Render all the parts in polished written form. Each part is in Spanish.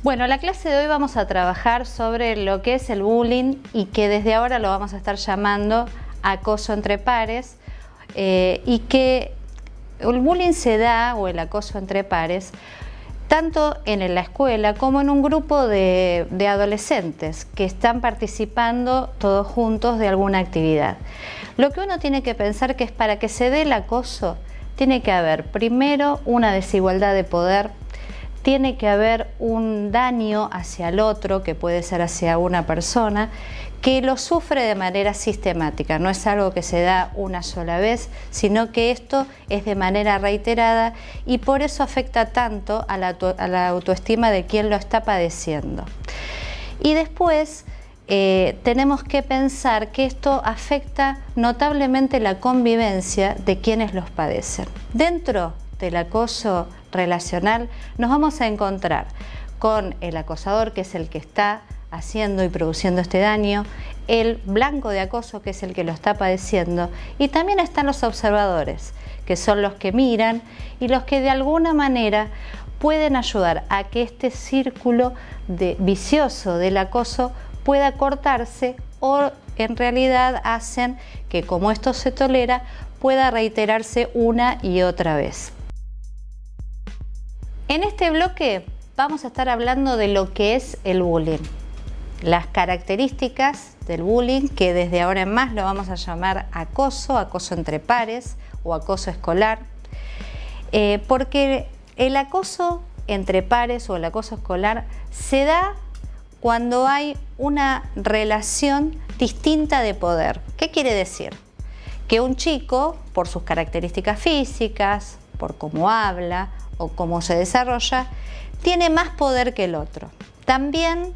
Bueno, la clase de hoy vamos a trabajar sobre lo que es el bullying y que desde ahora lo vamos a estar llamando acoso entre pares y que el bullying se da, o el acoso entre pares, tanto en la escuela como en un grupo de adolescentes que están participando todos juntos de alguna actividad. Lo que uno tiene que pensar que es para que se dé el acoso, tiene que haber primero una desigualdad de poder, tiene que haber un daño hacia el otro, que puede ser hacia una persona, que lo sufre de manera sistemática. No es algo que se da una sola vez, sino que esto es de manera reiterada y por eso afecta tanto a la autoestima de quien lo está padeciendo. Y después tenemos que pensar que esto afecta notablemente la convivencia de quienes los padecen. Dentro del acoso relacional nos vamos a encontrar con el acosador, que es el que está haciendo y produciendo este daño, el blanco de acoso, que es el que lo está padeciendo, y también están los observadores, que son los que miran y los que de alguna manera pueden ayudar a que este círculo vicioso del acoso pueda cortarse, o en realidad hacen que, como esto se tolera, pueda reiterarse una y otra vez. En este bloque vamos a estar hablando de lo que es el bullying, las características del bullying, que desde ahora en más lo vamos a llamar acoso, acoso entre pares o acoso escolar, porque el acoso entre pares o el acoso escolar se da cuando hay una relación distinta de poder. ¿Qué quiere decir? Que un chico, por sus características físicas, por cómo habla o cómo se desarrolla, tiene más poder que el otro. También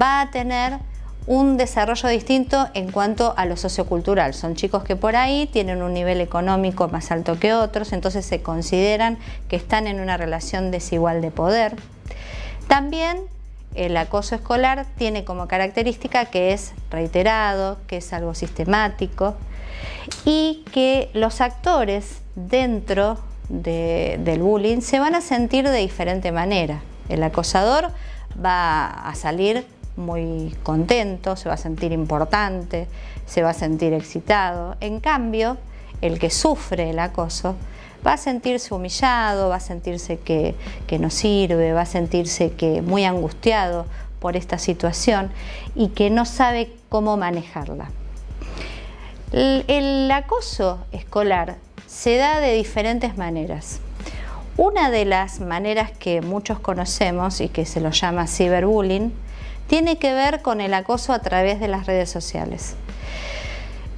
va a tener un desarrollo distinto en cuanto a lo sociocultural. Son chicos que por ahí tienen un nivel económico más alto que otros, entonces se consideran que están en una relación desigual de poder. También el acoso escolar tiene como característica que es reiterado, que es algo sistemático y que los actores dentro del bullying se van a sentir de diferente manera. El acosador va a salir muy contento, se va a sentir importante, se va a sentir excitado. En cambio, el que sufre el acoso va a sentirse humillado, va a sentirse que no sirve, va a sentirse muy angustiado por esta situación y que no sabe cómo manejarla. El acoso escolar se da de diferentes maneras. Una de las maneras que muchos conocemos y que se lo llama ciberbullying tiene que ver con el acoso a través de las redes sociales.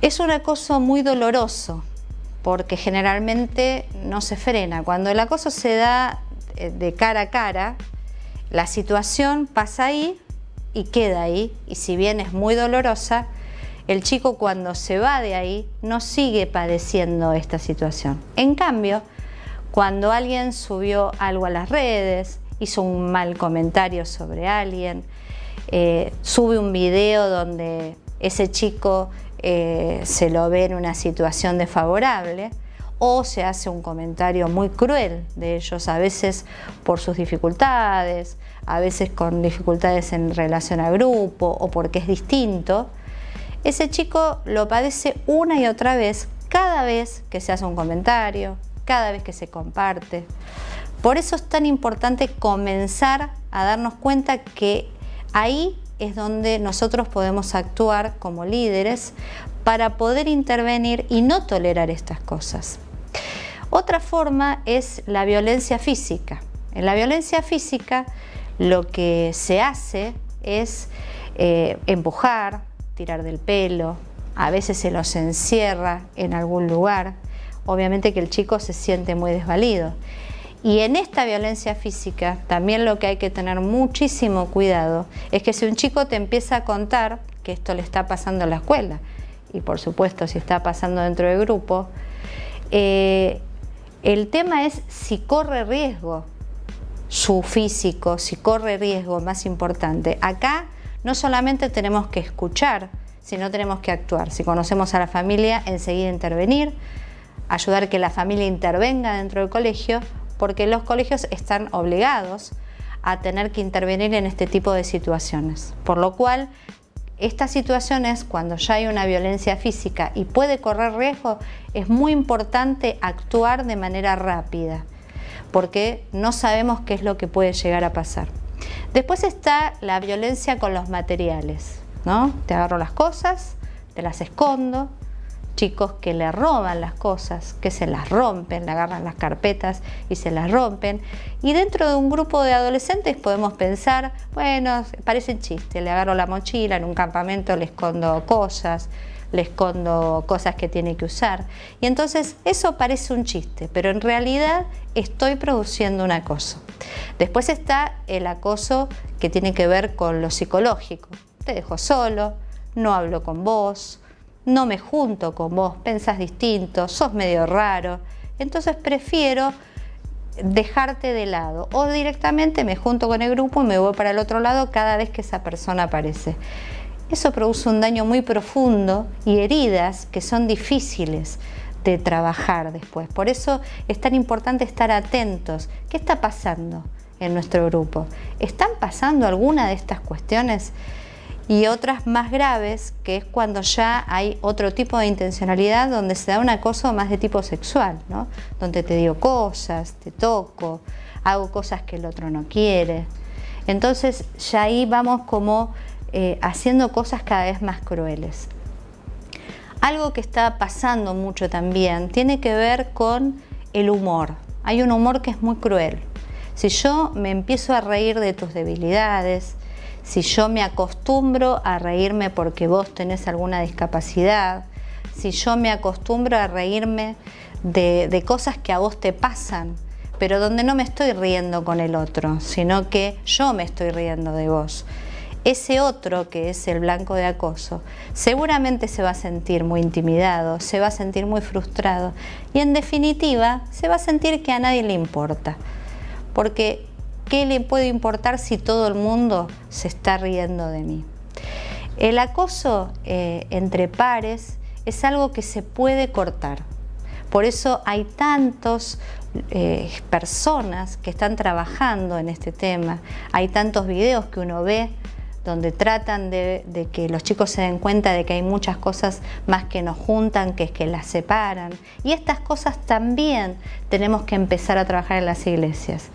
Es un acoso muy doloroso porque generalmente no se frena. Cuando el acoso se da de cara a cara, la situación pasa ahí y queda ahí, y si bien es muy dolorosa, el chico cuando se va de ahí no sigue padeciendo esta situación. En cambio, cuando alguien subió algo a las redes, hizo un mal comentario sobre alguien, sube un video donde ese chico se lo ve en una situación desfavorable, o se hace un comentario muy cruel de ellos, a veces por sus dificultades, a veces con dificultades en relación al grupo o porque es distinto, ese chico lo padece una y otra vez, cada vez que se hace un comentario, cada vez que se comparte. Por eso es tan importante comenzar a darnos cuenta que ahí es donde nosotros podemos actuar como líderes para poder intervenir y no tolerar estas cosas. Otra forma es la violencia física. En la violencia física lo que se hace es empujar, tirar del pelo, a veces se los encierra en algún lugar. Obviamente que el chico se siente muy desvalido. Y en esta violencia física también lo que hay que tener muchísimo cuidado es que si un chico te empieza a contar que esto le está pasando en la escuela, y por supuesto si está pasando dentro del grupo, el tema es si corre riesgo su físico, si corre riesgo, más importante. Acá no solamente tenemos que escuchar, sino tenemos que actuar. Si conocemos a la familia, enseguida intervenir, ayudar que la familia intervenga dentro del colegio, porque los colegios están obligados a tener que intervenir en este tipo de situaciones. Por lo cual, estas situaciones, cuando ya hay una violencia física y puede correr riesgo, es muy importante actuar de manera rápida, porque no sabemos qué es lo que puede llegar a pasar. Después está la violencia con los materiales, ¿no? Te agarro las cosas, te las escondo. Chicos que le roban las cosas, que se las rompen, le agarran las carpetas y se las rompen. Y dentro de un grupo de adolescentes podemos pensar, bueno, parece chiste, le agarro la mochila en un campamento, le escondo cosas que tiene que usar. Y entonces eso parece un chiste, pero en realidad estoy produciendo un acoso. Después está el acoso que tiene que ver con lo psicológico. Te dejo solo, no hablo con vos, no me junto con vos, pensás distinto, sos medio raro, entonces prefiero dejarte de lado o directamente me junto con el grupo y me voy para el otro lado cada vez que esa persona aparece. Eso produce un daño muy profundo y heridas que son difíciles de trabajar después. Por eso es tan importante estar atentos. ¿Qué está pasando en nuestro grupo? ¿Están pasando alguna de estas cuestiones? Y otras más graves, que es cuando ya hay otro tipo de intencionalidad donde se da un acoso más de tipo sexual, ¿no? Donde te digo cosas, te toco, hago cosas que el otro no quiere. Entonces ya ahí vamos como haciendo cosas cada vez más crueles. Algo que está pasando mucho también tiene que ver con el humor. Hay un humor que es muy cruel. Si yo me empiezo a reír de tus debilidades, si yo me acostumbro a reírme porque vos tenés alguna discapacidad, si yo me acostumbro a reírme de cosas que a vos te pasan, pero donde no me estoy riendo con el otro, sino que yo me estoy riendo de vos. Ese otro, que es el blanco de acoso, seguramente se va a sentir muy intimidado, se va a sentir muy frustrado y en definitiva se va a sentir que a nadie le importa. Porque ¿qué le puede importar si todo el mundo se está riendo de mí? El acoso entre pares es algo que se puede cortar. Por eso hay tantas personas que están trabajando en este tema. Hay tantos videos que uno ve donde tratan de que los chicos se den cuenta de que hay muchas cosas más que nos juntan, que las separan. Y estas cosas también tenemos que empezar a trabajar en las iglesias.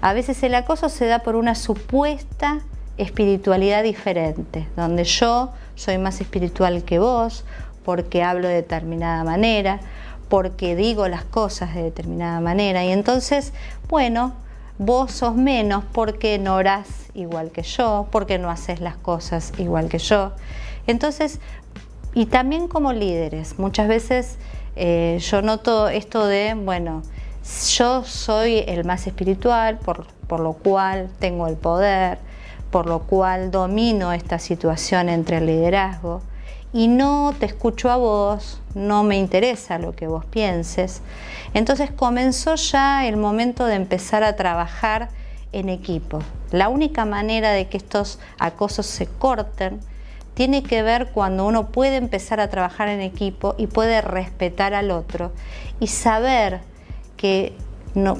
A veces el acoso se da por una supuesta espiritualidad diferente, donde yo soy más espiritual que vos, porque hablo de determinada manera, porque digo las cosas de determinada manera. Y entonces, bueno, vos sos menos porque no orás igual que yo, porque no haces las cosas igual que yo. Entonces, y también como líderes, muchas veces yo noto esto de, bueno, yo soy el más espiritual, por lo cual tengo el poder, por lo cual domino esta situación entre el liderazgo y no te escucho a vos, no me interesa lo que vos pienses. Entonces comenzó ya el momento de empezar a trabajar en equipo. La única manera de que estos acosos se corten tiene que ver cuando uno puede empezar a trabajar en equipo y puede respetar al otro y saber que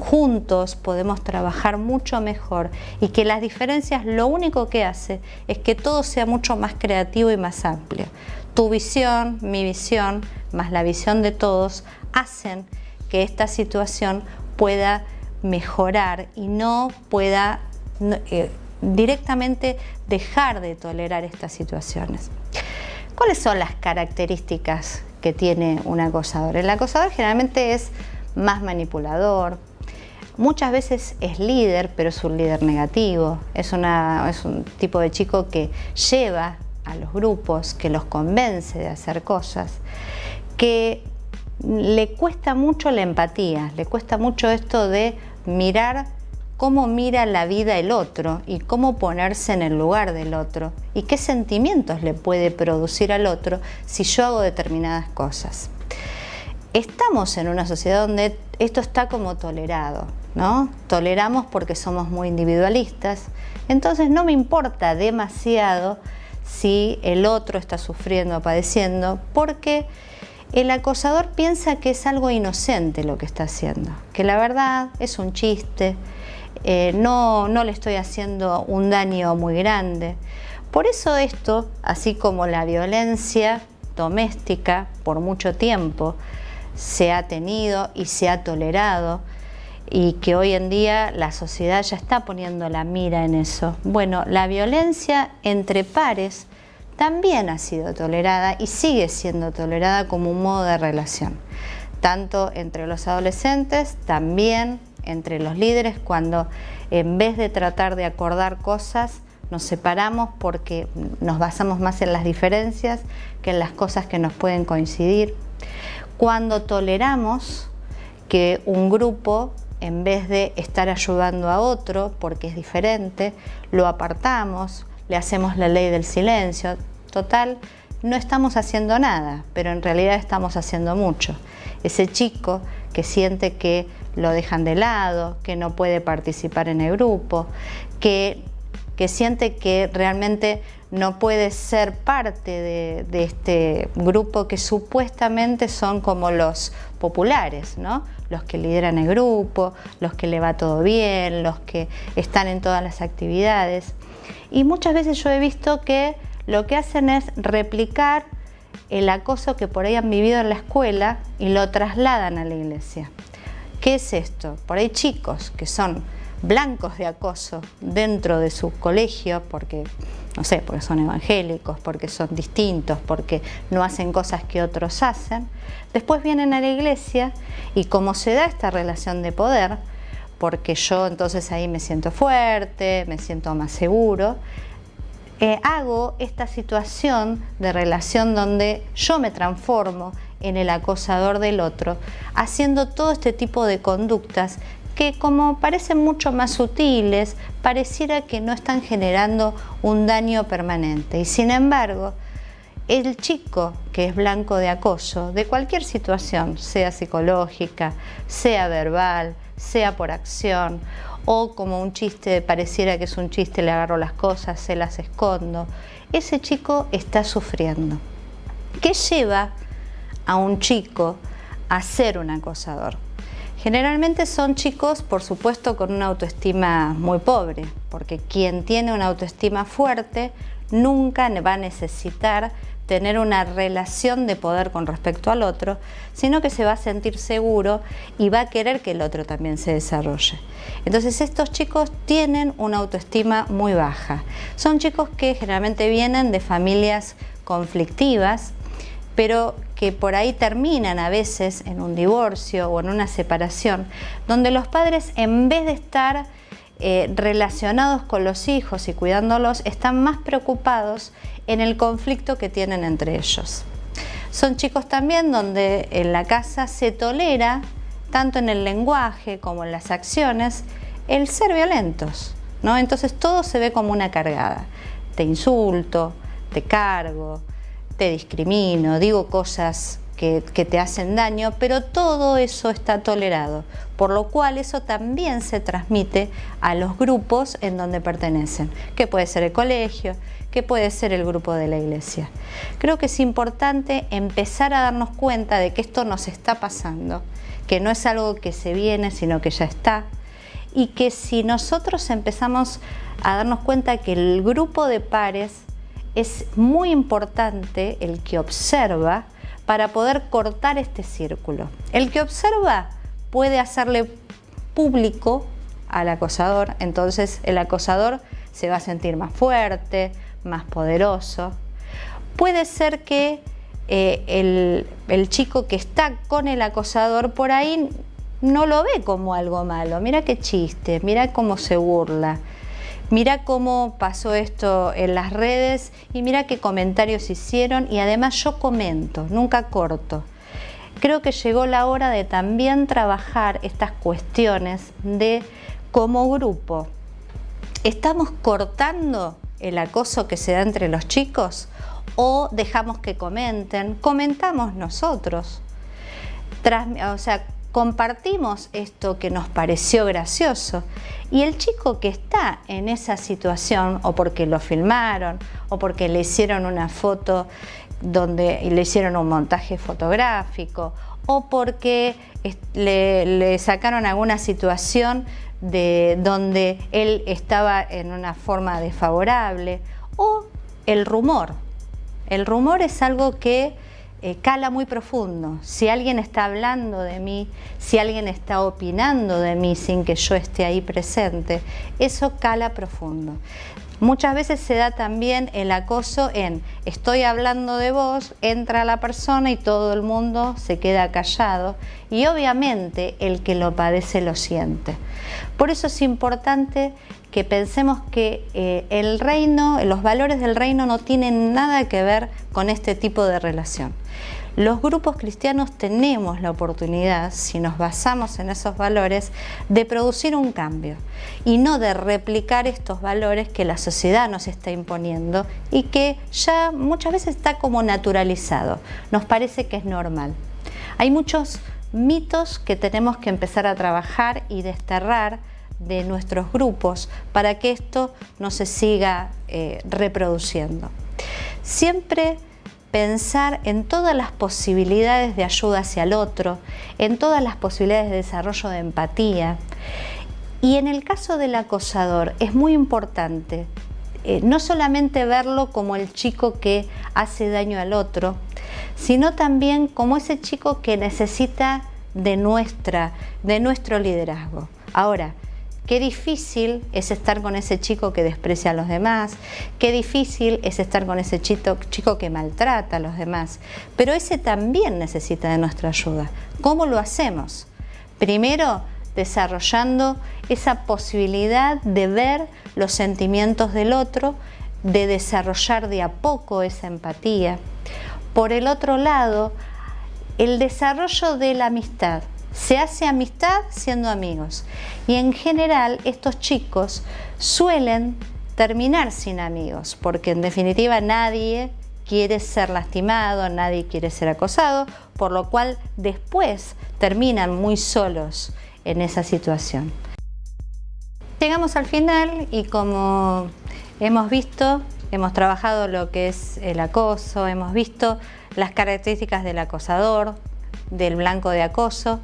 juntos podemos trabajar mucho mejor y que las diferencias lo único que hace es que todo sea mucho más creativo y más amplio. Tu visión, mi visión, más la visión de todos hacen que esta situación pueda mejorar y no pueda directamente dejar de tolerar estas situaciones. ¿Cuáles son las características que tiene un acosador? El acosador generalmente es más manipulador, muchas veces es líder, pero es un líder negativo, es un tipo de chico que lleva a los grupos, que los convence de hacer cosas, que le cuesta mucho la empatía, le cuesta mucho esto de mirar cómo mira la vida el otro y cómo ponerse en el lugar del otro y qué sentimientos le puede producir al otro si yo hago determinadas cosas. Estamos en una sociedad donde esto está como tolerado, ¿no? Toleramos porque somos muy individualistas, entonces no me importa demasiado si el otro está sufriendo o padeciendo, porque el acosador piensa que es algo inocente lo que está haciendo, que la verdad es un chiste, no le estoy haciendo un daño muy grande. Por eso esto, así como la violencia doméstica por mucho tiempo se ha tenido y se ha tolerado, y que hoy en día la sociedad ya está poniendo la mira en eso. Bueno, la violencia entre pares también ha sido tolerada y sigue siendo tolerada como un modo de relación, tanto entre los adolescentes, también entre los líderes, cuando en vez de tratar de acordar cosas, nos separamos porque nos basamos más en las diferencias que en las cosas que nos pueden coincidir. Cuando toleramos que un grupo, en vez de estar ayudando a otro porque es diferente, lo apartamos, le hacemos la ley del silencio. Total, no estamos haciendo nada, pero en realidad estamos haciendo mucho. Ese chico que siente que lo dejan de lado, que no puede participar en el grupo, que siente que realmente no puede ser parte de este grupo que supuestamente son como los populares, ¿no? Los que lideran el grupo, los que le va todo bien, los que están en todas las actividades. Y muchas veces yo he visto que lo que hacen es replicar el acoso que por ahí han vivido en la escuela y lo trasladan a la iglesia. ¿Qué es esto? Por ahí chicos que son blancos de acoso dentro de su colegio porque, no sé, porque son evangélicos, porque son distintos, porque no hacen cosas que otros hacen, después vienen a la iglesia y como se da esta relación de poder, porque yo entonces ahí me siento fuerte, me siento más seguro, hago esta situación de relación donde yo me transformo en el acosador del otro, haciendo todo este tipo de conductas que, como parecen mucho más sutiles, pareciera que no están generando un daño permanente. Y sin embargo, el chico que es blanco de acoso, de cualquier situación, sea psicológica, sea verbal, sea por acción, o como un chiste, pareciera que es un chiste, le agarro las cosas, se las escondo, ese chico está sufriendo. ¿Qué lleva a un chico a ser un acosador? Generalmente son chicos, por supuesto, con una autoestima muy pobre, porque quien tiene una autoestima fuerte nunca va a necesitar tener una relación de poder con respecto al otro, sino que se va a sentir seguro y va a querer que el otro también se desarrolle. Entonces estos chicos tienen una autoestima muy baja. Son chicos que generalmente vienen de familias conflictivas, pero que por ahí terminan a veces en un divorcio o en una separación, donde los padres, en vez de estar relacionados con los hijos y cuidándolos, están más preocupados en el conflicto que tienen entre ellos. Son chicos también donde en la casa se tolera, tanto en el lenguaje como en las acciones, el ser violentos, ¿no? Entonces todo se ve como una cargada. Te insulto, te cargo, te discrimino, digo cosas que te hacen daño, pero todo eso está tolerado, por lo cual eso también se transmite a los grupos en donde pertenecen, que puede ser el colegio, que puede ser el grupo de la iglesia. Creo que es importante empezar a darnos cuenta de que esto nos está pasando, que no es algo que se viene, sino que ya está, y que si nosotros empezamos a darnos cuenta que el grupo de pares es muy importante, el que observa, para poder cortar este círculo. El que observa puede hacerle público al acosador, entonces el acosador se va a sentir más fuerte, más poderoso. Puede ser que el chico que está con el acosador por ahí no lo ve como algo malo. Mira qué chiste, mira cómo se burla. Mira cómo pasó esto en las redes y mira qué comentarios hicieron, y además yo comento, nunca corto. Creo que llegó la hora de también trabajar estas cuestiones de como grupo. ¿Estamos cortando el acoso que se da entre los chicos o dejamos que comenten? Comentamos nosotros. compartimos esto que nos pareció gracioso y el chico que está en esa situación, o porque lo filmaron, o porque le hicieron una foto donde le hicieron un montaje fotográfico, o porque le sacaron alguna situación de donde él estaba en una forma desfavorable, o el rumor. El rumor es algo que cala muy profundo. Si alguien está hablando de mí, si alguien está opinando de mí sin que yo esté ahí presente, eso cala profundo. Muchas veces se da también el acoso en estoy hablando de vos, entra la persona y todo el mundo se queda callado y obviamente el que lo padece lo siente. Por eso es importante que pensemos que el reino, los valores del reino no tienen nada que ver con este tipo de relación. Los grupos cristianos tenemos la oportunidad, si nos basamos en esos valores, de producir un cambio y no de replicar estos valores que la sociedad nos está imponiendo y que ya muchas veces está como naturalizado, nos parece que es normal. Hay muchos mitos que tenemos que empezar a trabajar y desterrar de nuestros grupos para que esto no se siga reproduciendo. Siempre pensar en todas las posibilidades de ayuda hacia el otro, en todas las posibilidades de desarrollo de empatía. Y en el caso del acosador es muy importante no solamente verlo como el chico que hace daño al otro, sino también como ese chico que necesita de nuestro liderazgo. Ahora, qué difícil es estar con ese chico que desprecia a los demás, qué difícil es estar con ese chico que maltrata a los demás, pero ese también necesita de nuestra ayuda. ¿Cómo lo hacemos? Primero, desarrollando esa posibilidad de ver los sentimientos del otro, de desarrollar de a poco esa empatía. Por el otro lado, el desarrollo de la amistad. Se hace amistad siendo amigos y en general estos chicos suelen terminar sin amigos porque en definitiva nadie quiere ser lastimado, nadie quiere ser acosado, por lo cual después terminan muy solos en esa situación. Llegamos al final y como hemos visto, hemos trabajado lo que es el acoso, hemos visto las características del acosador, del blanco de acoso,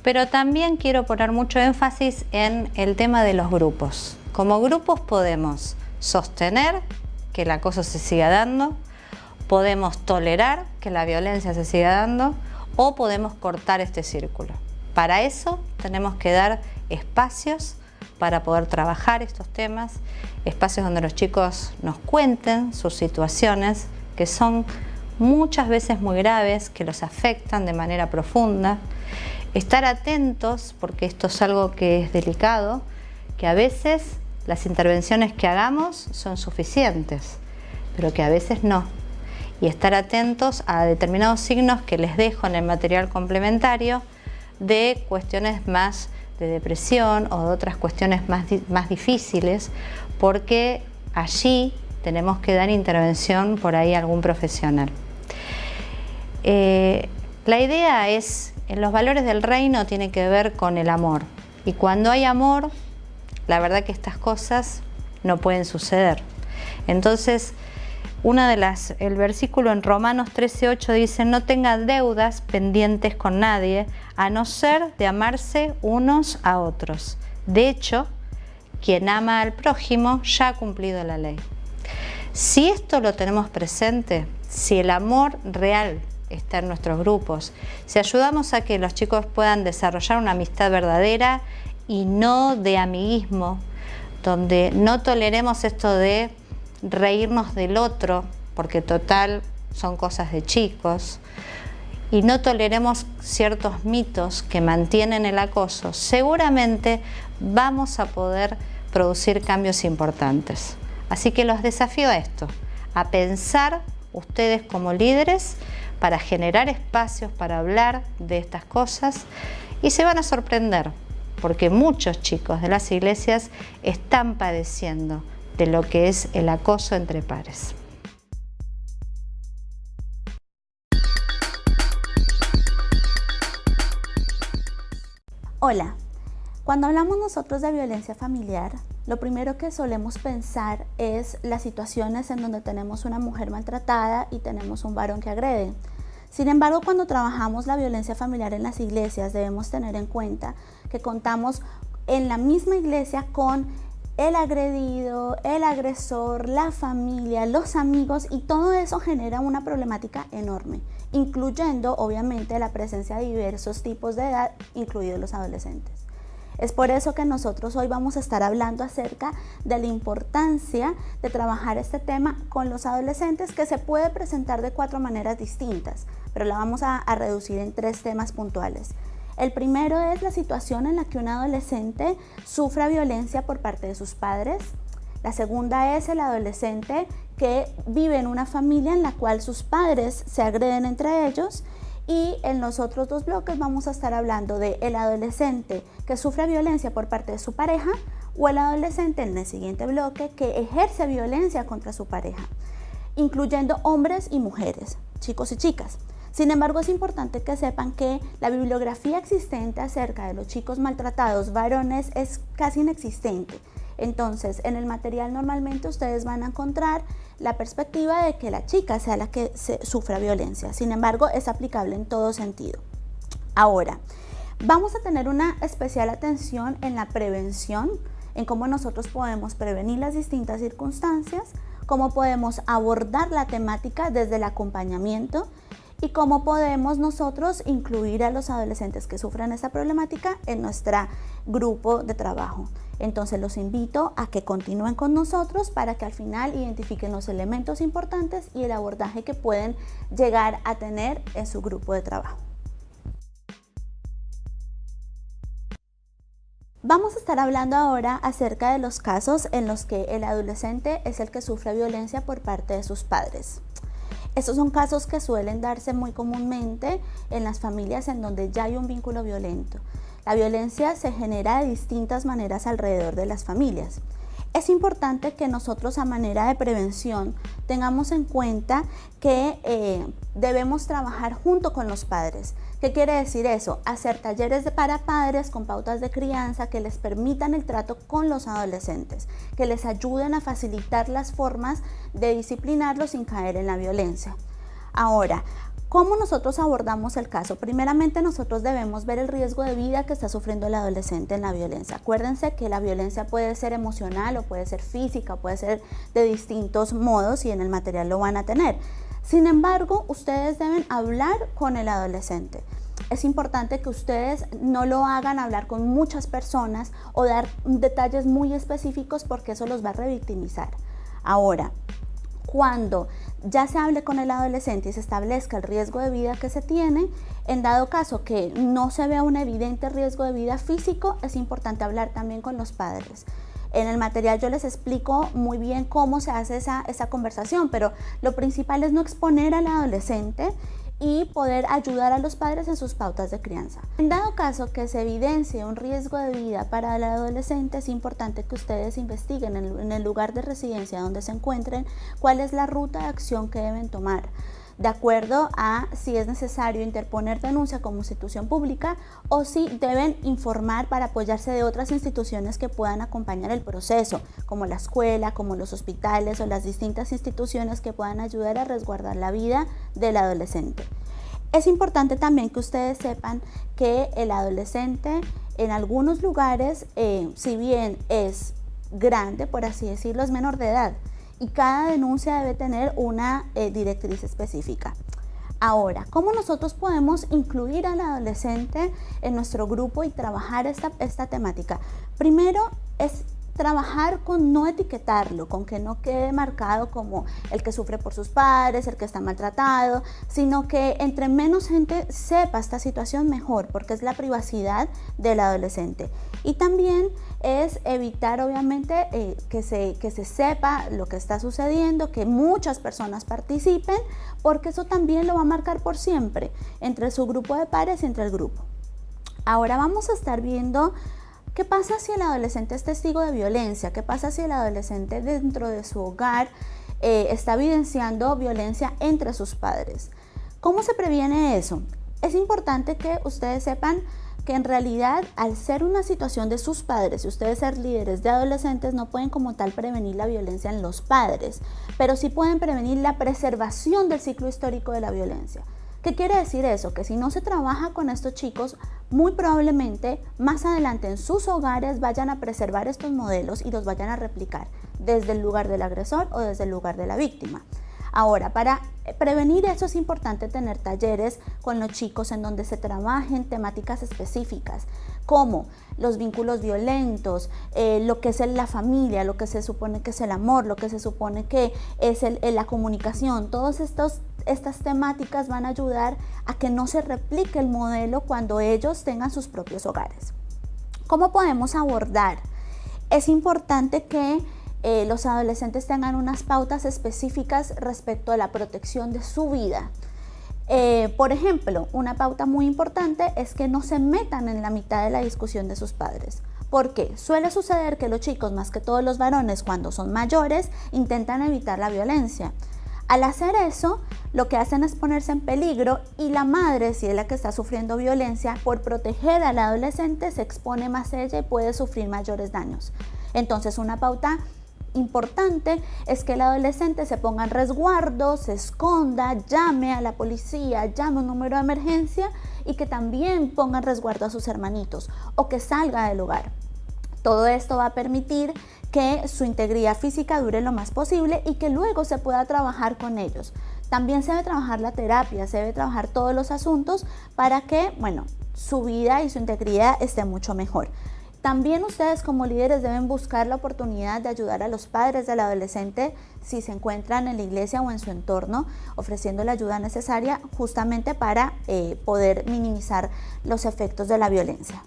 pero también quiero poner mucho énfasis en el tema de los grupos. Como grupos podemos sostener que el acoso se siga dando, podemos tolerar que la violencia se siga dando o podemos cortar este círculo. Para eso tenemos que dar espacios para poder trabajar estos temas, espacios donde los chicos nos cuenten sus situaciones que son muchas veces muy graves, que los afectan de manera profunda. Estar atentos, porque esto es algo que es delicado, que a veces las intervenciones que hagamos son suficientes, pero que a veces no. Y estar atentos a determinados signos que les dejo en el material complementario de cuestiones más de depresión o de otras cuestiones más difíciles, porque allí tenemos que dar intervención por ahí a algún profesional. La idea es, en los valores del reino tiene que ver con el amor. Y cuando hay amor, la verdad que estas cosas no pueden suceder. Entonces, el versículo en Romanos 13:8 dice: no tengan deudas pendientes con nadie, a no ser de amarse unos a otros. De hecho, quien ama al prójimo ya ha cumplido la ley. Si esto lo tenemos presente, si el amor real está en nuestros grupos, si ayudamos a que los chicos puedan desarrollar una amistad verdadera y no de amiguismo, donde no toleremos esto de reírnos del otro, porque total son cosas de chicos, y no toleremos ciertos mitos que mantienen el acoso, seguramente vamos a poder producir cambios importantes. Así que los desafío a esto, a pensar ustedes como líderes para generar espacios para hablar de estas cosas y se van a sorprender porque muchos chicos de las iglesias están padeciendo de lo que es el acoso entre pares. Hola, cuando hablamos nosotros de violencia familiar, lo primero que solemos pensar es las situaciones en donde tenemos una mujer maltratada y tenemos un varón que agrede. Sin embargo, cuando trabajamos la violencia familiar en las iglesias, debemos tener en cuenta que contamos en la misma iglesia con el agredido, el agresor, la familia, los amigos, y todo eso genera una problemática enorme, incluyendo obviamente la presencia de diversos tipos de edad, incluidos los adolescentes. Es por eso que nosotros hoy vamos a estar hablando acerca de la importancia de trabajar este tema con los adolescentes, que se puede presentar de 4 maneras distintas, pero la vamos a reducir en 3 temas puntuales. El primero es la situación en la que un adolescente sufra violencia por parte de sus padres. La segunda es el adolescente que vive en una familia en la cual sus padres se agreden entre ellos. Y en los otros 2 bloques vamos a estar hablando del adolescente que sufre violencia por parte de su pareja, o el adolescente en el siguiente bloque que ejerce violencia contra su pareja, incluyendo hombres y mujeres, chicos y chicas. Sin embargo, es importante que sepan que la bibliografía existente acerca de los chicos maltratados varones es casi inexistente. Entonces, en el material normalmente ustedes van a encontrar la perspectiva de que la chica sea la que sufra violencia. Sin embargo, es aplicable en todo sentido. Ahora, vamos a tener una especial atención en la prevención, en cómo nosotros podemos prevenir las distintas circunstancias, cómo podemos abordar la temática desde el acompañamiento y cómo podemos nosotros incluir a los adolescentes que sufran esta problemática en nuestro grupo de trabajo. Entonces los invito a que continúen con nosotros para que al final identifiquen los elementos importantes y el abordaje que pueden llegar a tener en su grupo de trabajo. Vamos a estar hablando ahora acerca de los casos en los que el adolescente es el que sufre violencia por parte de sus padres. Estos son casos que suelen darse muy comúnmente en las familias en donde ya hay un vínculo violento. La violencia se genera de distintas maneras alrededor de las familias. Es importante que nosotros, a manera de prevención, tengamos en cuenta que debemos trabajar junto con los padres. ¿Qué quiere decir eso? Hacer talleres para padres con pautas de crianza que les permitan el trato con los adolescentes, que les ayuden a facilitar las formas de disciplinarlos sin caer en la violencia. Ahora, ¿cómo nosotros abordamos el caso? Primeramente, nosotros debemos ver el riesgo de vida que está sufriendo el adolescente en la violencia. Acuérdense que la violencia puede ser emocional o puede ser física, puede ser de distintos modos, y en el material lo van a tener. Sin embargo, ustedes deben hablar con el adolescente. Es importante que ustedes no lo hagan hablar con muchas personas o dar detalles muy específicos, porque eso los va a revictimizar. Ahora, cuando ya se hable con el adolescente y se establezca el riesgo de vida que se tiene, en dado caso que no se vea un evidente riesgo de vida físico, es importante hablar también con los padres. En el material yo les explico muy bien cómo se hace esa conversación, pero lo principal es no exponer al adolescente y poder ayudar a los padres en sus pautas de crianza. En dado caso que se evidencie un riesgo de vida para el adolescente, es importante que ustedes investiguen en el lugar de residencia donde se encuentren cuál es la ruta de acción que deben tomar, de acuerdo a si es necesario interponer denuncia como institución pública o si deben informar para apoyarse de otras instituciones que puedan acompañar el proceso, como la escuela, como los hospitales o las distintas instituciones que puedan ayudar a resguardar la vida del adolescente. Es importante también que ustedes sepan que el adolescente en algunos lugares, si bien es grande, por así decirlo, es menor de edad, y cada denuncia debe tener una directriz específica. Ahora, ¿cómo nosotros podemos incluir al adolescente en nuestro grupo y trabajar esta temática? Primero es trabajar con no etiquetarlo, con que no quede marcado como el que sufre por sus padres, el que está maltratado, sino que entre menos gente sepa esta situación mejor, porque es la privacidad del adolescente. Y también es evitar obviamente que se sepa lo que está sucediendo, que muchas personas participen, porque eso también lo va a marcar por siempre entre su grupo de pares y entre el grupo. Ahora vamos a estar viendo ¿qué pasa si el adolescente es testigo de violencia? ¿Qué pasa si el adolescente dentro de su hogar está evidenciando violencia entre sus padres? ¿Cómo se previene eso? Es importante que ustedes sepan que en realidad, al ser una situación de sus padres y ustedes ser líderes de adolescentes, no pueden como tal prevenir la violencia en los padres, pero sí pueden prevenir la preservación del ciclo histórico de la violencia. ¿Qué quiere decir eso? Que si no se trabaja con estos chicos, muy probablemente más adelante en sus hogares vayan a preservar estos modelos y los vayan a replicar desde el lugar del agresor o desde el lugar de la víctima. Ahora, para prevenir eso es importante tener talleres con los chicos en donde se trabajen temáticas específicas, como los vínculos violentos, lo que es la familia, lo que se supone que es el amor, lo que se supone que es la comunicación. Todas estas temáticas van a ayudar a que no se replique el modelo cuando ellos tengan sus propios hogares. ¿Cómo podemos abordar? Es importante que los adolescentes tengan unas pautas específicas respecto a la protección de su vida. Por ejemplo, una pauta muy importante es que no se metan en la mitad de la discusión de sus padres. ¿Por qué? Suele suceder que los chicos, más que todos los varones, cuando son mayores, intentan evitar la violencia. Al hacer eso, lo que hacen es ponerse en peligro y la madre, si es la que está sufriendo violencia, por proteger al adolescente, se expone más a ella y puede sufrir mayores daños. Entonces, una pauta importante es que el adolescente se ponga en resguardo, se esconda, llame a la policía, llame un número de emergencia y que también ponga en resguardo a sus hermanitos o que salga del hogar. Todo esto va a permitir que su integridad física dure lo más posible y que luego se pueda trabajar con ellos. También se debe trabajar la terapia, se debe trabajar todos los asuntos para que, su vida y su integridad esté mucho mejor. También ustedes como líderes deben buscar la oportunidad de ayudar a los padres del adolescente si se encuentran en la iglesia o en su entorno, ofreciendo la ayuda necesaria justamente para poder minimizar los efectos de la violencia.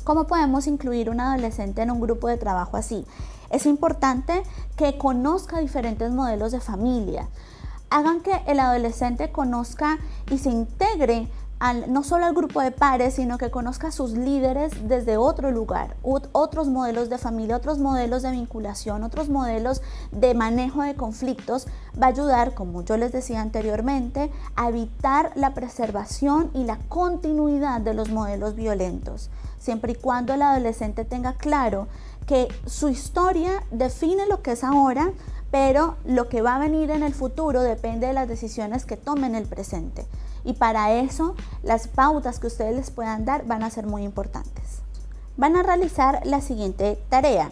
¿Cómo podemos incluir un adolescente en un grupo de trabajo así? Es importante que conozca diferentes modelos de familia. Hagan que el adolescente conozca y se integre no solo al grupo de pares, sino que conozca a sus líderes desde otro lugar, otros modelos de familia, otros modelos de vinculación, otros modelos de manejo de conflictos. Va a ayudar, como yo les decía anteriormente, a evitar la preservación y la continuidad de los modelos violentos, siempre y cuando el adolescente tenga claro que su historia define lo que es ahora, pero lo que va a venir en el futuro depende de las decisiones que tomen en el presente. Y para eso, las pautas que ustedes les puedan dar van a ser muy importantes. Van a realizar la siguiente tarea.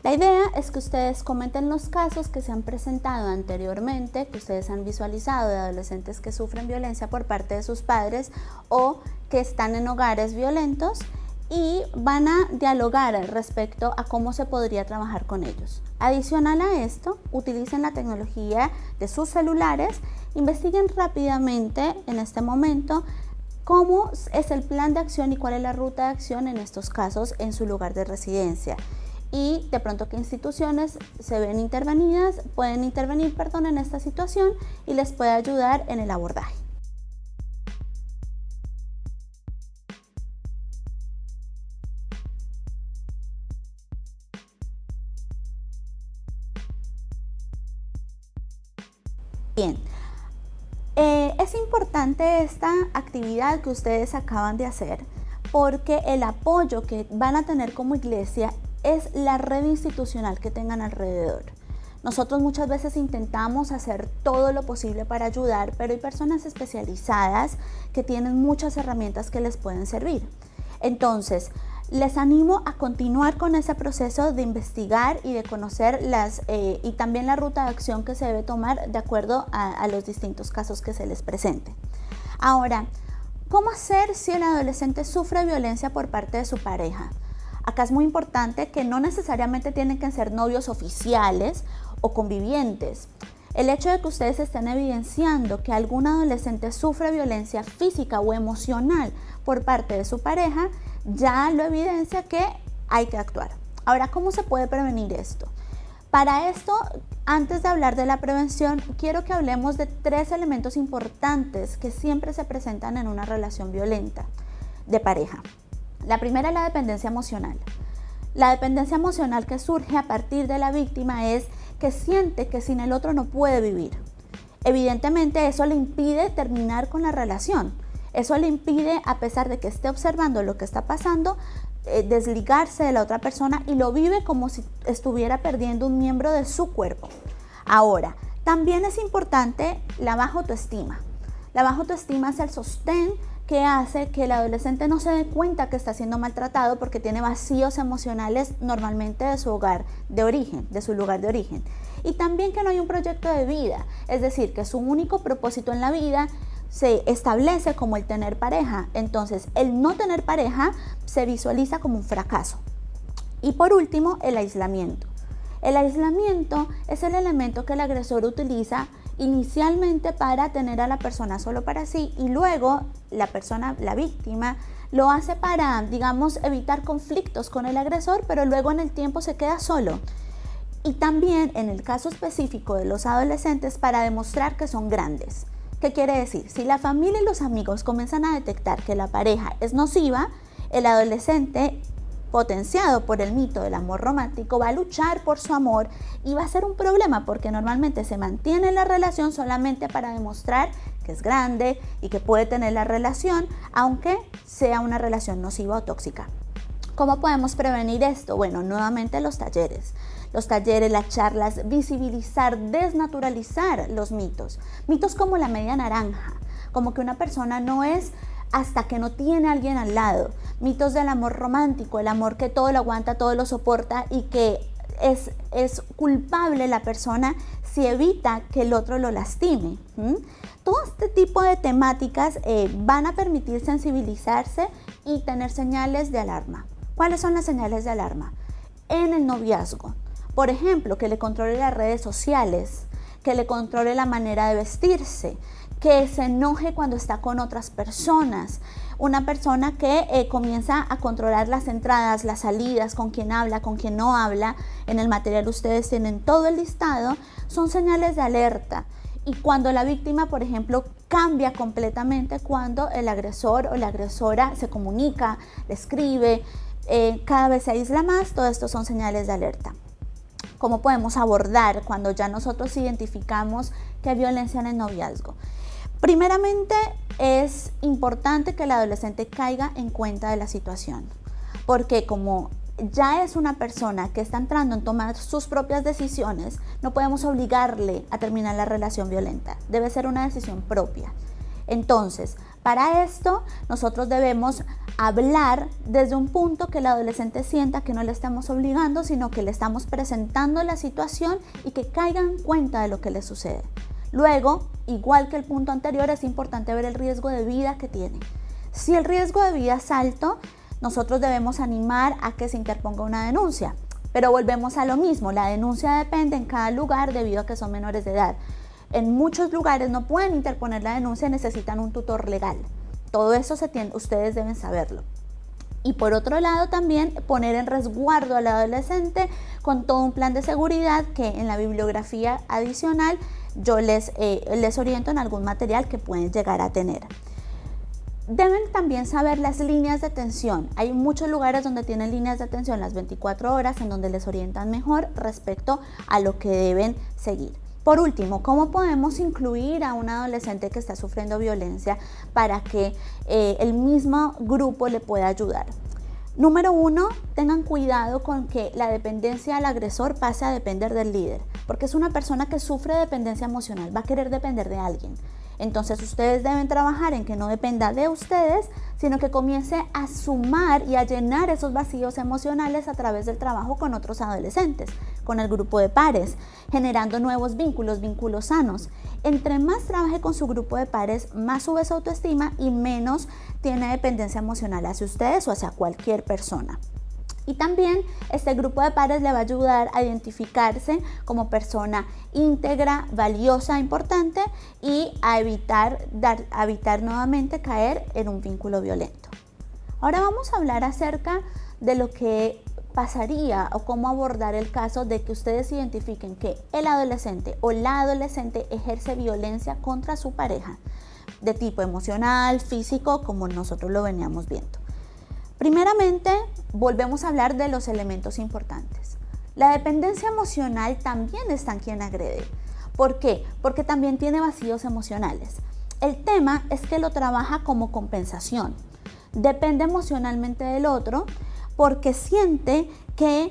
La idea es que ustedes comenten los casos que se han presentado anteriormente, que ustedes han visualizado de adolescentes que sufren violencia por parte de sus padres o que están en hogares violentos, y van a dialogar respecto a cómo se podría trabajar con ellos. Adicional a esto, utilicen la tecnología de sus celulares, investiguen rápidamente en este momento cómo es el plan de acción y cuál es la ruta de acción en estos casos en su lugar de residencia. Y de pronto qué instituciones se ven pueden intervenir en esta situación y les puede ayudar en el abordaje. Bien, es importante esta actividad que ustedes acaban de hacer porque el apoyo que van a tener como iglesia es la red institucional que tengan alrededor. Nosotros muchas veces intentamos hacer todo lo posible para ayudar, pero hay personas especializadas que tienen muchas herramientas que les pueden servir. Entonces, les animo a continuar con ese proceso de investigar y de conocer y también la ruta de acción que se debe tomar de acuerdo a los distintos casos que se les presenten. Ahora, ¿cómo hacer si el adolescente sufre violencia por parte de su pareja? Acá es muy importante que no necesariamente tienen que ser novios oficiales o convivientes. El hecho de que ustedes estén evidenciando que algún adolescente sufre violencia física o emocional por parte de su pareja, ya lo evidencia que hay que actuar. Ahora, ¿cómo se puede prevenir esto? Para esto, antes de hablar de la prevención, quiero que hablemos de 3 elementos importantes que siempre se presentan en una relación violenta de pareja. La primera es la dependencia emocional. La dependencia emocional que surge a partir de la víctima es que siente que sin el otro no puede vivir. Evidentemente eso le impide terminar con la relación. Eso le impide, a pesar de que esté observando lo que está pasando, desligarse de la otra persona y lo vive como si estuviera perdiendo un miembro de su cuerpo. Ahora, también es importante la baja autoestima. La baja autoestima es el sostén que hace que el adolescente no se dé cuenta que está siendo maltratado porque tiene vacíos emocionales normalmente de su hogar de origen, de su lugar de origen. Y también que no hay un proyecto de vida, es decir, que su único propósito en la vida se establece como el tener pareja. Entonces, el no tener pareja se visualiza como un fracaso. Y por último, el aislamiento. El aislamiento es el elemento que el agresor utiliza inicialmente para tener a la persona solo para sí y luego la víctima, lo hace para, digamos, evitar conflictos con el agresor, pero luego en el tiempo se queda solo. Y también en el caso específico de los adolescentes para demostrar que son grandes. ¿Qué quiere decir? Si la familia y los amigos comienzan a detectar que la pareja es nociva, el adolescente, potenciado por el mito del amor romántico, va a luchar por su amor y va a ser un problema porque normalmente se mantiene la relación solamente para demostrar que es grande y que puede tener la relación, aunque sea una relación nociva o tóxica. ¿Cómo podemos prevenir esto? Bueno, nuevamente los talleres, las charlas, visibilizar, desnaturalizar los mitos. Mitos como la media naranja, como que una persona no es hasta que no tiene a alguien al lado. Mitos del amor romántico, el amor que todo lo aguanta, todo lo soporta y que es culpable la persona si evita que el otro lo lastime. Todo este tipo de temáticas van a permitir sensibilizarse y tener señales de alarma. ¿Cuáles son las señales de alarma? En el noviazgo, por ejemplo, que le controle las redes sociales, que le controle la manera de vestirse, que se enoje cuando está con otras personas, una persona que comienza a controlar las entradas, las salidas, con quién habla, con quién no habla. En el material ustedes tienen todo el listado, son señales de alerta. Y cuando la víctima, por ejemplo, cambia completamente, cuando el agresor o la agresora se comunica, le escribe, cada vez se aísla más, todo esto son señales de alerta. ¿Cómo podemos abordar cuando ya nosotros identificamos que hay violencia en el noviazgo? Primeramente, es importante que el adolescente caiga en cuenta de la situación, porque como ya es una persona que está entrando en tomar sus propias decisiones, no podemos obligarle a terminar la relación violenta, debe ser una decisión propia. Entonces, para esto, nosotros debemos hablar desde un punto que el adolescente sienta que no le estamos obligando, sino que le estamos presentando la situación y que caiga en cuenta de lo que le sucede. Luego, igual que el punto anterior, es importante ver el riesgo de vida que tiene. Si el riesgo de vida es alto, nosotros debemos animar a que se interponga una denuncia. Pero volvemos a lo mismo, la denuncia depende en cada lugar debido a que son menores de edad. En muchos lugares no pueden interponer la denuncia, necesitan un tutor legal. Todo eso ustedes deben saberlo. Y por otro lado también poner en resguardo al adolescente con todo un plan de seguridad que en la bibliografía adicional yo les oriento en algún material que pueden llegar a tener. Deben también saber las líneas de atención. Hay muchos lugares donde tienen líneas de atención las 24 horas en donde les orientan mejor respecto a lo que deben seguir. Por último, ¿cómo podemos incluir a un adolescente que está sufriendo violencia para que el mismo grupo le pueda ayudar? Número 1, tengan cuidado con que la dependencia al agresor pase a depender del líder, porque es una persona que sufre dependencia emocional, va a querer depender de alguien. Entonces ustedes deben trabajar en que no dependa de ustedes, sino que comience a sumar y a llenar esos vacíos emocionales a través del trabajo con otros adolescentes, con el grupo de pares, generando nuevos vínculos sanos. Entre más trabaje con su grupo de pares, más sube su autoestima y menos tiene dependencia emocional hacia ustedes o hacia cualquier persona. Y también este grupo de pares le va a ayudar a identificarse como persona íntegra, valiosa, importante y a evitar nuevamente caer en un vínculo violento. Ahora vamos a hablar acerca de lo que pasaría o cómo abordar el caso de que ustedes identifiquen que el adolescente o la adolescente ejerce violencia contra su pareja de tipo emocional, físico, como nosotros lo veníamos viendo. Primeramente, volvemos a hablar de los elementos importantes. La dependencia emocional también está en quien agrede. ¿Por qué? Porque también tiene vacíos emocionales. El tema es que lo trabaja como compensación. Depende emocionalmente del otro porque siente que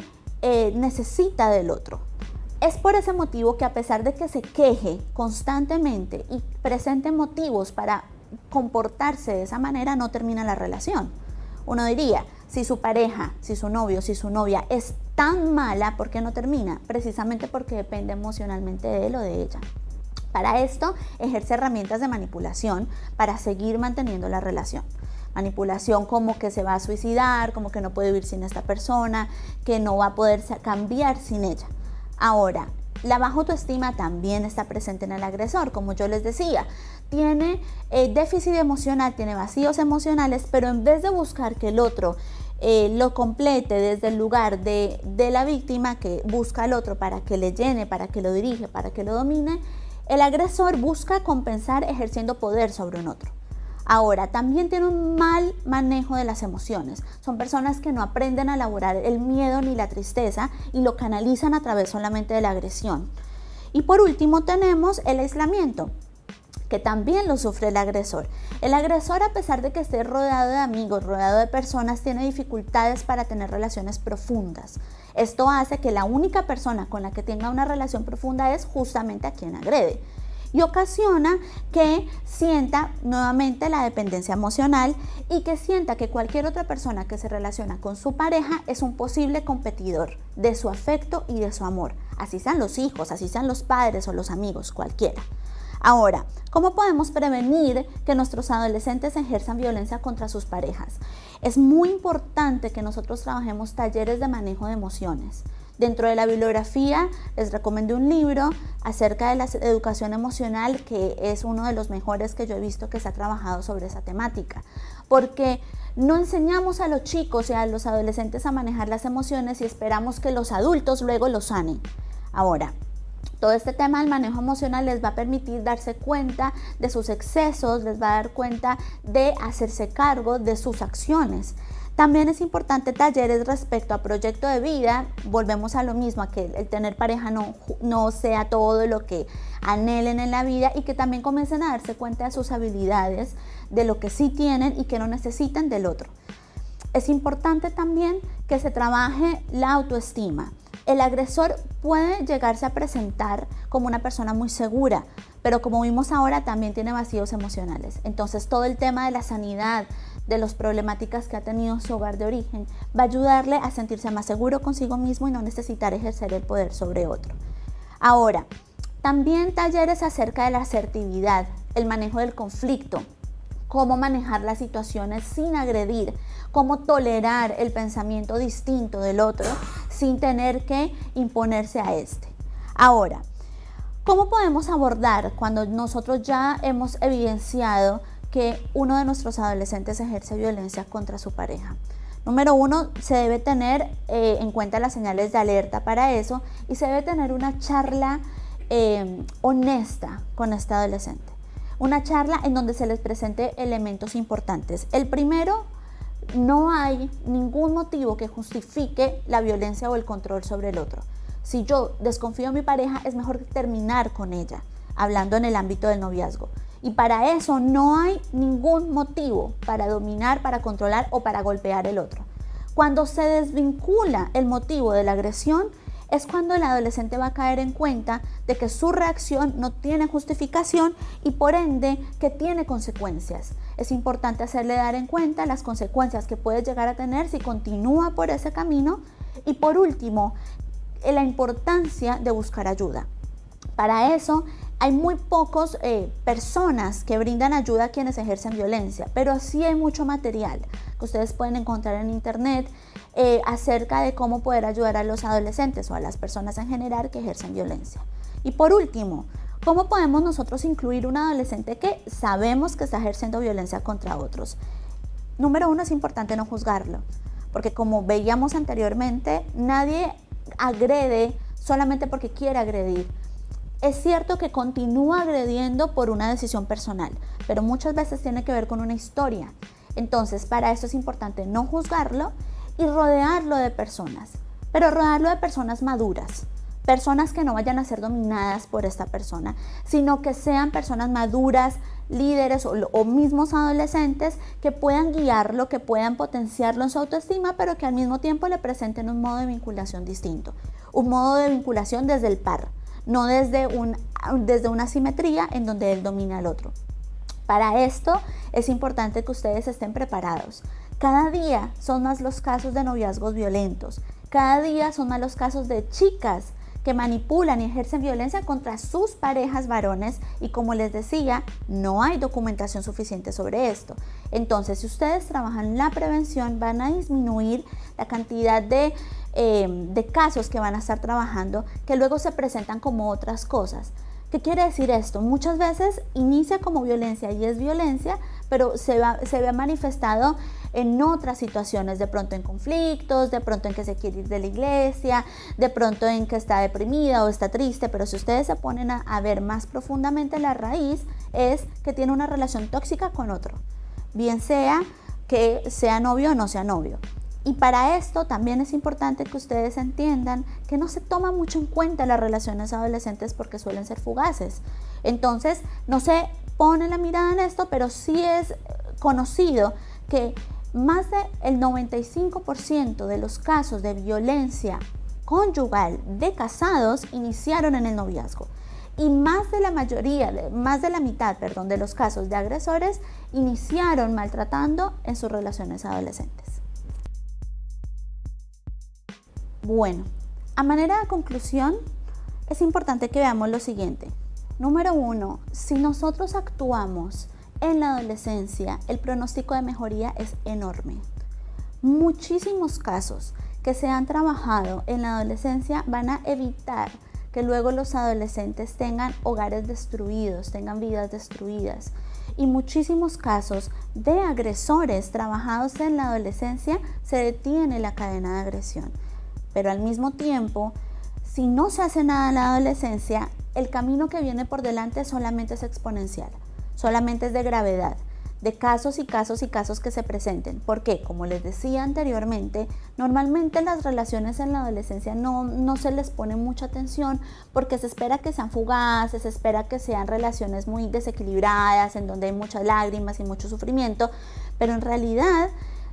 necesita del otro. Es por ese motivo que a pesar de que se queje constantemente y presente motivos para comportarse de esa manera, no termina la relación. Uno diría, si su pareja, si su novio, si su novia es tan mala, ¿por qué no termina? Precisamente porque depende emocionalmente de él o de ella. Para esto, ejerce herramientas de manipulación para seguir manteniendo la relación. Manipulación como que se va a suicidar, como que no puede vivir sin esta persona, que no va a poder cambiar sin ella. Ahora, la baja autoestima también está presente en el agresor, como yo les decía. Tiene déficit emocional, tiene vacíos emocionales, pero en vez de buscar que el otro lo complete desde el lugar de la víctima, que busca al otro para que le llene, para que lo dirige, para que lo domine, el agresor busca compensar ejerciendo poder sobre un otro. Ahora, también tiene un mal manejo de las emociones. Son personas que no aprenden a elaborar el miedo ni la tristeza y lo canalizan a través solamente de la agresión. Y por último tenemos el aislamiento, que también lo sufre el agresor. El agresor, a pesar de que esté rodeado de amigos, rodeado de personas, tiene dificultades para tener relaciones profundas. Esto hace que la única persona con la que tenga una relación profunda es justamente a quien agrede. Y ocasiona que sienta nuevamente la dependencia emocional y que sienta que cualquier otra persona que se relaciona con su pareja es un posible competidor de su afecto y de su amor. Así sean los hijos, así sean los padres o los amigos, cualquiera. Ahora, ¿cómo podemos prevenir que nuestros adolescentes ejerzan violencia contra sus parejas? Es muy importante que nosotros trabajemos talleres de manejo de emociones. Dentro de la bibliografía les recomiendo un libro acerca de la educación emocional, que es uno de los mejores que yo he visto que se ha trabajado sobre esa temática, porque no enseñamos a los chicos y a los adolescentes a manejar las emociones y esperamos que los adultos luego los sanen. Ahora, todo este tema del manejo emocional les va a permitir darse cuenta de sus excesos, les va a dar cuenta de hacerse cargo de sus acciones. También es importante talleres respecto a proyecto de vida. Volvemos a lo mismo, a que el tener pareja no sea todo lo que anhelen en la vida y que también comiencen a darse cuenta de sus habilidades, de lo que sí tienen y que no necesitan del otro. Es importante también que se trabaje la autoestima. El agresor puede llegarse a presentar como una persona muy segura, pero como vimos ahora también tiene vacíos emocionales. Entonces todo el tema de la sanidad, de las problemáticas que ha tenido en su hogar de origen, va a ayudarle a sentirse más seguro consigo mismo y no necesitar ejercer el poder sobre otro. Ahora, también talleres acerca de la asertividad, el manejo del conflicto, cómo manejar las situaciones sin agredir, cómo tolerar el pensamiento distinto del otro sin tener que imponerse a este. Ahora, ¿cómo podemos abordar cuando nosotros ya hemos evidenciado que uno de nuestros adolescentes ejerce violencia contra su pareja? Número uno, se debe tener en cuenta las señales de alerta para eso y se debe tener una charla honesta con este adolescente. Una charla en donde se les presente elementos importantes. El primero, no hay ningún motivo que justifique la violencia o el control sobre el otro. Si yo desconfío de mi pareja, es mejor terminar con ella, hablando en el ámbito del noviazgo. Y para eso no hay ningún motivo para dominar, para controlar o para golpear el otro. Cuando se desvincula el motivo de la agresión, es cuando el adolescente va a caer en cuenta de que su reacción no tiene justificación y por ende que tiene consecuencias. Es importante hacerle dar en cuenta las consecuencias que puede llegar a tener si continúa por ese camino. Y por último, la importancia de buscar ayuda. Para eso hay muy pocas personas que brindan ayuda a quienes ejercen violencia, pero sí hay mucho material que ustedes pueden encontrar en internet acerca de cómo poder ayudar a los adolescentes o a las personas en general que ejercen violencia. Y por último, ¿cómo podemos nosotros incluir un adolescente que sabemos que está ejerciendo violencia contra otros? Número uno, es importante no juzgarlo, porque como veíamos anteriormente, nadie agrede solamente porque quiere agredir. Es cierto que continúa agrediendo por una decisión personal, pero muchas veces tiene que ver con una historia. Entonces, para eso es importante no juzgarlo y rodearlo de personas, pero rodearlo de personas maduras, personas que no vayan a ser dominadas por esta persona, sino que sean personas maduras, líderes o mismos adolescentes que puedan guiarlo, que puedan potenciarlo en su autoestima, pero que al mismo tiempo le presenten un modo de vinculación distinto, un modo de vinculación desde el par, no desde una simetría en donde él domina al otro. Para esto es importante que ustedes estén preparados. Cada día son más los casos de noviazgos violentos, cada día son más los casos de chicas que manipulan y ejercen violencia contra sus parejas varones y, como les decía, no hay documentación suficiente sobre esto. Entonces, si ustedes trabajan la prevención, van a disminuir la cantidad de casos que van a estar trabajando que luego se presentan como otras cosas. ¿Qué quiere decir esto? Muchas veces inicia como violencia y es violencia, pero se ve manifestado en otras situaciones, de pronto en conflictos, de pronto en que se quiere ir de la iglesia, de pronto en que está deprimida o está triste, pero si ustedes se ponen a ver más profundamente la raíz, es que tiene una relación tóxica con otro, bien sea que sea novio o no sea novio. Y para esto también es importante que ustedes entiendan que no se toma mucho en cuenta las relaciones adolescentes porque suelen ser fugaces. Entonces, no se pone la mirada en esto, pero sí es conocido que más del 95% de los casos de violencia conyugal de casados iniciaron en el noviazgo. Y más de la mitad de los casos de agresores iniciaron maltratando en sus relaciones adolescentes. Bueno, a manera de conclusión, es importante que veamos lo siguiente. Número 1, si nosotros actuamos en la adolescencia, el pronóstico de mejoría es enorme. Muchísimos casos que se han trabajado en la adolescencia van a evitar que luego los adolescentes tengan hogares destruidos, tengan vidas destruidas. Y muchísimos casos de agresores trabajados en la adolescencia se detiene la cadena de agresión. Pero al mismo tiempo, si no se hace nada en la adolescencia, el camino que viene por delante solamente es exponencial, solamente es de gravedad, de casos y casos y casos que se presenten. Porque, como les decía anteriormente, normalmente las relaciones en la adolescencia no se les pone mucha atención porque se espera que sean fugaces, se espera que sean relaciones muy desequilibradas, en donde hay muchas lágrimas y mucho sufrimiento, pero en realidad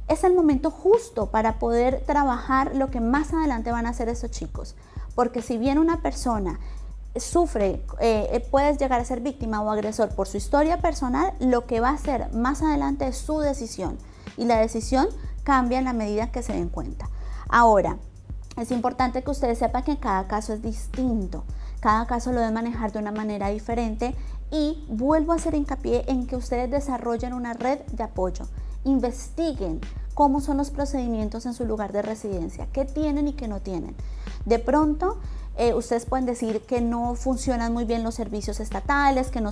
es el momento justo para poder trabajar lo que más adelante van a hacer estos chicos. Porque si bien una persona sufre, puede llegar a ser víctima o agresor por su historia personal, lo que va a hacer más adelante es su decisión. Y la decisión cambia en la medida que se den cuenta. Ahora, es importante que ustedes sepan que cada caso es distinto. Cada caso lo deben manejar de una manera diferente. Y vuelvo a hacer hincapié en que ustedes desarrollen una red de apoyo. Investiguen cómo son los procedimientos en su lugar de residencia, qué tienen y qué no tienen. De pronto, ustedes pueden decir que no funcionan muy bien los servicios estatales, que no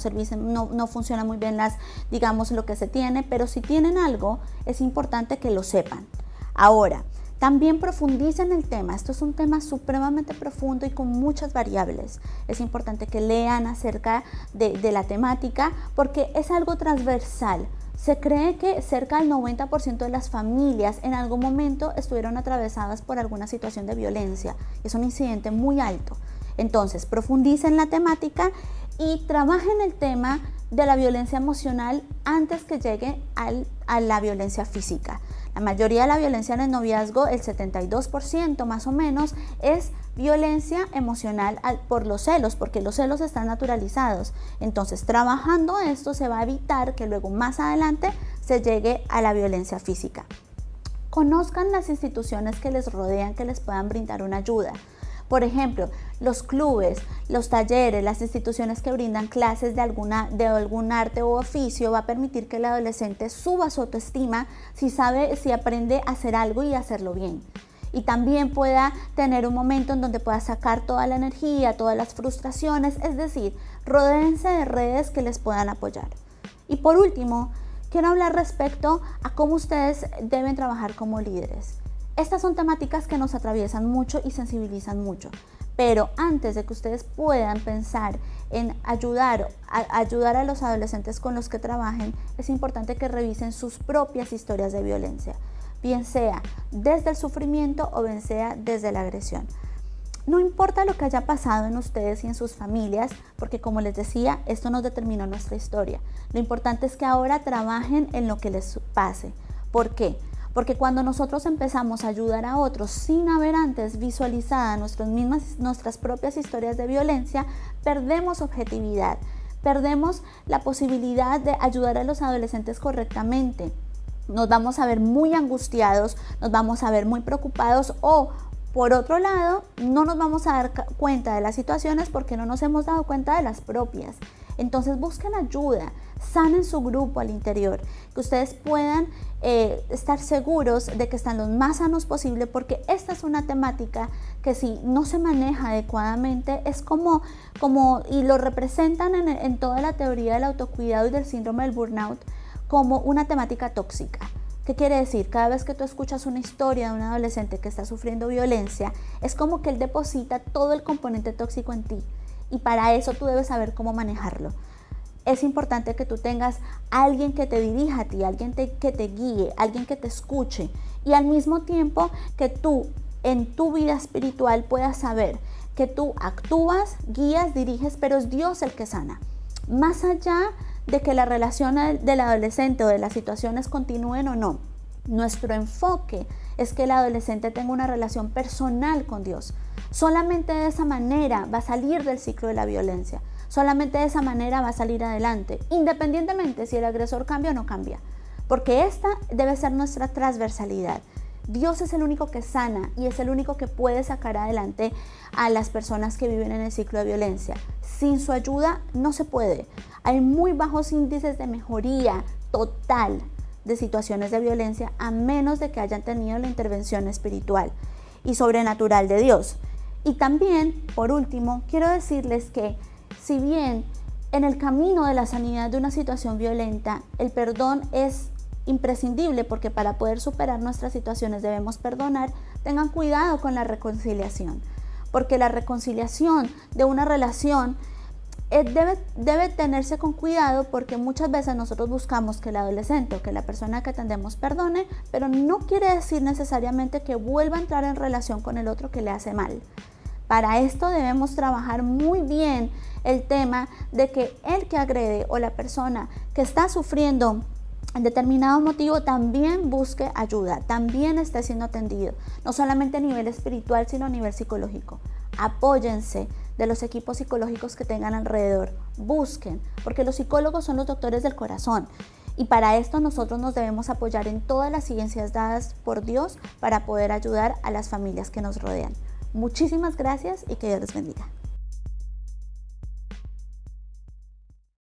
funcionan muy bien lo que se tiene, pero si tienen algo, es importante que lo sepan. Ahora, también profundicen el tema. Esto es un tema supremamente profundo y con muchas variables. Es importante que lean acerca de la temática porque es algo transversal. Se cree que cerca del 90% de las familias en algún momento estuvieron atravesadas por alguna situación de violencia. Es un incidente muy alto. Entonces, profundicen la temática y trabajen el tema de la violencia emocional antes que llegue a la violencia física. La mayoría de la violencia en el noviazgo, el 72% más o menos, es violencia emocional por los celos, porque los celos están naturalizados. Entonces, trabajando esto se va a evitar que luego más adelante se llegue a la violencia física. Conozcan las instituciones que les rodean, que les puedan brindar una ayuda. Por ejemplo, los clubes, los talleres, las instituciones que brindan clases de algún arte o oficio va a permitir que el adolescente suba su autoestima si aprende a hacer algo y hacerlo bien. Y también pueda tener un momento en donde pueda sacar toda la energía, todas las frustraciones, es decir, rodéense de redes que les puedan apoyar. Y por último, quiero hablar respecto a cómo ustedes deben trabajar como líderes. Estas son temáticas que nos atraviesan mucho y sensibilizan mucho, pero antes de que ustedes puedan pensar en ayudar a los adolescentes con los que trabajen, es importante que revisen sus propias historias de violencia, bien sea desde el sufrimiento o bien sea desde la agresión. No importa lo que haya pasado en ustedes y en sus familias, porque como les decía, esto nos determinó nuestra historia. Lo importante es que ahora trabajen en lo que les pase. ¿Por qué? Porque cuando nosotros empezamos a ayudar a otros sin haber antes visualizado nuestras propias historias de violencia, perdemos objetividad, perdemos la posibilidad de ayudar a los adolescentes correctamente. Nos vamos a ver muy angustiados, nos vamos a ver muy preocupados o, por otro lado, no nos vamos a dar cuenta de las situaciones porque no nos hemos dado cuenta de las propias. Entonces busquen ayuda, sanen su grupo al interior, que ustedes puedan estar seguros de que están lo más sanos posible, porque esta es una temática que si no se maneja adecuadamente es como y lo representan en toda la teoría del autocuidado y del síndrome del burnout, como una temática tóxica. ¿Qué quiere decir? Cada vez que tú escuchas una historia de un adolescente que está sufriendo violencia, es como que él deposita todo el componente tóxico en ti, y para eso tú debes saber cómo manejarlo. Es importante que tú tengas alguien que te dirija a ti, alguien que te guíe, alguien que te escuche, y al mismo tiempo que tú en tu vida espiritual puedas saber que tú actúas, guías, diriges, pero es Dios el que sana. Más allá de que la relación del adolescente o de las situaciones continúen o no, nuestro enfoque es que el adolescente tenga una relación personal con Dios. Solamente de esa manera va a salir del ciclo de la violencia. Solamente de esa manera va a salir adelante, independientemente si el agresor cambia o no cambia. Porque esta debe ser nuestra transversalidad. Dios es el único que sana y es el único que puede sacar adelante a las personas que viven en el ciclo de violencia. Sin su ayuda no se puede. Hay muy bajos índices de mejoría total de situaciones de violencia, a menos de que hayan tenido la intervención espiritual y sobrenatural de Dios. Y también, por último, quiero decirles que si bien en el camino de la sanidad de una situación violenta, el perdón es imprescindible, porque para poder superar nuestras situaciones debemos perdonar, tengan cuidado con la reconciliación, porque la reconciliación de una relación debe tenerse con cuidado, porque muchas veces nosotros buscamos que el adolescente o que la persona que atendemos perdone, pero no quiere decir necesariamente que vuelva a entrar en relación con el otro que le hace mal. Para esto debemos trabajar muy bien el tema de que el que agrede o la persona que está sufriendo en determinado motivo también busque ayuda, también esté siendo atendido, no solamente a nivel espiritual, sino a nivel psicológico. Apóyense de los equipos psicológicos que tengan alrededor, busquen, porque los psicólogos son los doctores del corazón, y para esto nosotros nos debemos apoyar en todas las ciencias dadas por Dios para poder ayudar a las familias que nos rodean. Muchísimas gracias y que Dios les bendiga.